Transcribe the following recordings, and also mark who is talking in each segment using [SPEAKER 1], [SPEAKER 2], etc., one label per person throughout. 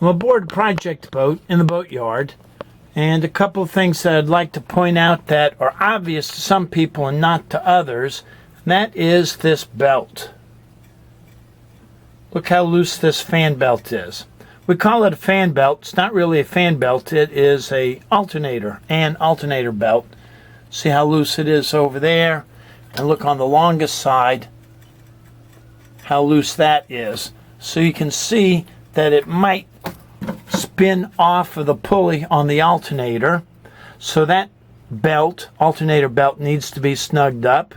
[SPEAKER 1] I'm aboard a project boat in the boatyard, and a couple of things that I'd like to point out that are obvious to some people and not to others, and that is this belt. Look how loose this fan belt is. We call it a fan belt. It's not really a fan belt. It is an alternator belt. See how loose it is over there? And look on the longest side how loose that is. So you can see that it might spin off of the pulley on the alternator. So that belt, alternator belt, needs to be snugged up.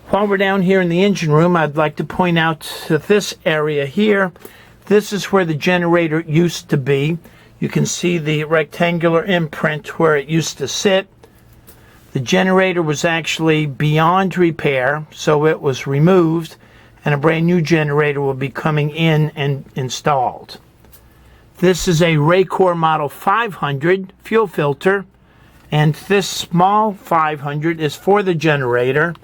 [SPEAKER 1] While we're down here in the engine room, I'd like to point out that this area here, this is where the generator used to be. You can see the rectangular imprint where it used to sit. The generator was actually beyond repair, so it was removed, and a brand new generator will be coming in and installed. This is a Raycor Model 500 fuel filter, and this small 500 is for the generator.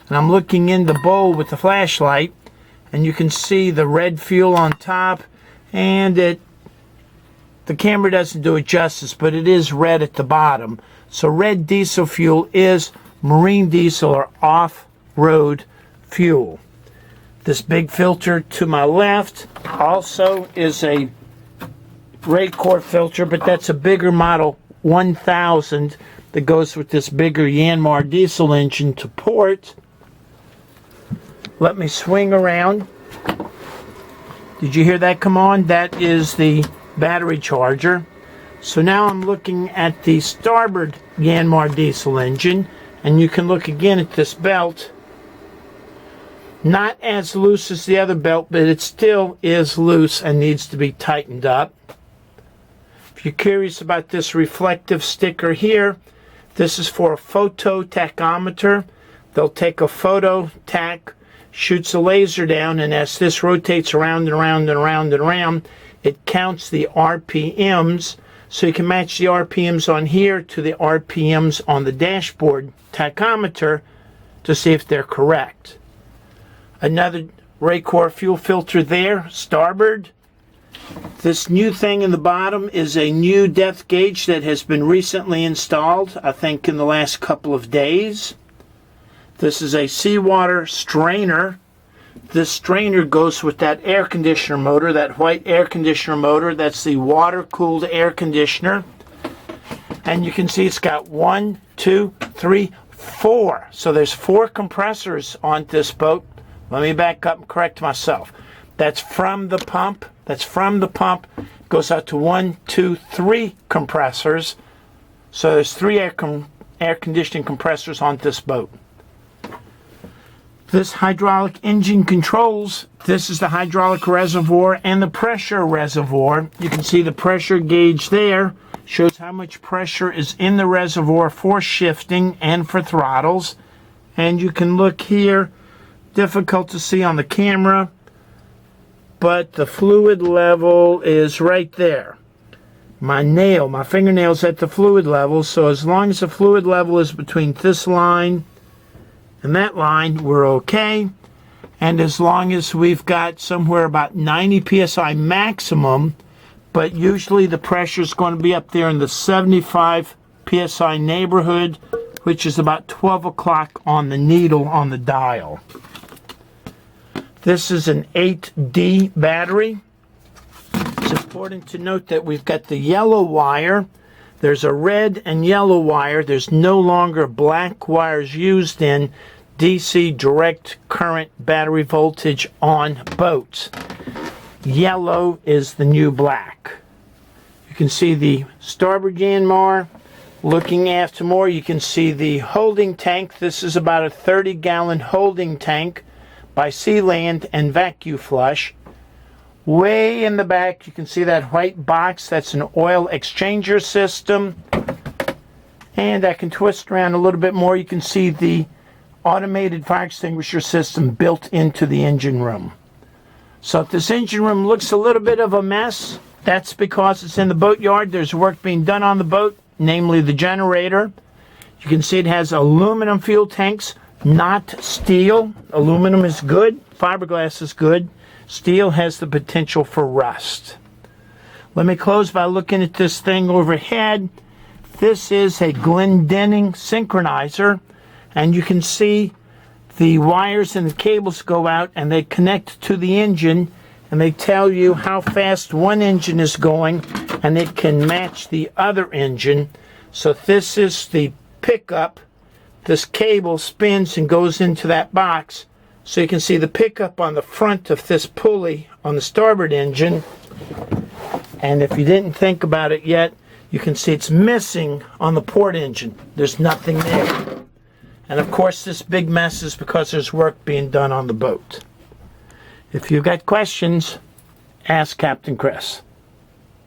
[SPEAKER 1] And I'm looking in the bowl with the flashlight, and you can see the red fuel on top, and the camera doesn't do it justice, but it is red at the bottom. So red diesel fuel is marine diesel or off-road fuel. This big filter to my left also is a Raycor filter, but that's a bigger model 1000 that goes with this bigger Yanmar diesel engine to port. Let me swing around. Did you hear that come on? That is the battery charger. So now I'm looking at the starboard Yanmar diesel engine, and you can look again at this belt. Not as loose as the other belt, but it still is loose and needs to be tightened up. If you're curious about this reflective sticker here, this is for a photo tachometer. They'll take a photo tach, shoots a laser down, and as this rotates around and around and around and around, it counts the RPMs, so you can match the RPMs on here to the RPMs on the dashboard tachometer to see if they're correct. Another Raycor fuel filter there, starboard. This new thing in the bottom is a new depth gauge that has been recently installed, I think in the last couple of days. This is a seawater strainer. This strainer goes with that air conditioner motor, that white air conditioner motor. That's the water-cooled air conditioner. And you can see it's got 1, 2, 3, 4. So there's 4 compressors on this boat. Let me back up and correct myself. That's from the pump. That's from the pump. It goes out to 1, 2, 3 compressors. So there's 3 air conditioning compressors on this boat. This hydraulic engine controls, this is the hydraulic reservoir and the pressure reservoir. You can see the pressure gauge there. Shows how much pressure is in the reservoir for shifting and for throttles. And you can look here, difficult to see on the camera, but the fluid level is right there. My fingernail's at the fluid level, so as long as the fluid level is between this line and that line, we're okay. And as long as we've got somewhere about 90 psi maximum, but usually the pressure is going to be up there in the 75 psi neighborhood, which is about 12 o'clock on the needle on the dial. This is an 8D battery. It's important to note that we've got the yellow wire. There's a red and yellow wire. There's no longer black wires used in DC direct current battery voltage on boats. Yellow is the new black. You can see the starboard Yanmar. Looking after more, you can see the holding tank. This is about a 30-gallon holding tank by Sealand and Vacuum Flush. Way in the back, you can see that white box. That's an oil exchanger system. And I can twist around a little bit more. You can see the automated fire extinguisher system built into the engine room. So if this engine room looks a little bit of a mess, that's because it's in the boatyard. There's work being done on the boat, namely the generator. You can see it has aluminum fuel tanks, not steel. Aluminum is good, fiberglass is good. Steel has the potential for rust. Let me close by looking at this thing overhead. This is a Glendenning synchronizer, and you can see the wires and the cables go out and they connect to the engine, and they tell you how fast one engine is going, and it can match the other engine. So this is the pickup. This cable spins and goes into that box. So you can see the pickup on the front of this pulley on the starboard engine. And if you didn't think about it yet, you can see it's missing on the port engine. There's nothing there. And of course this big mess is because there's work being done on the boat. If you've got questions, ask Captain Chris.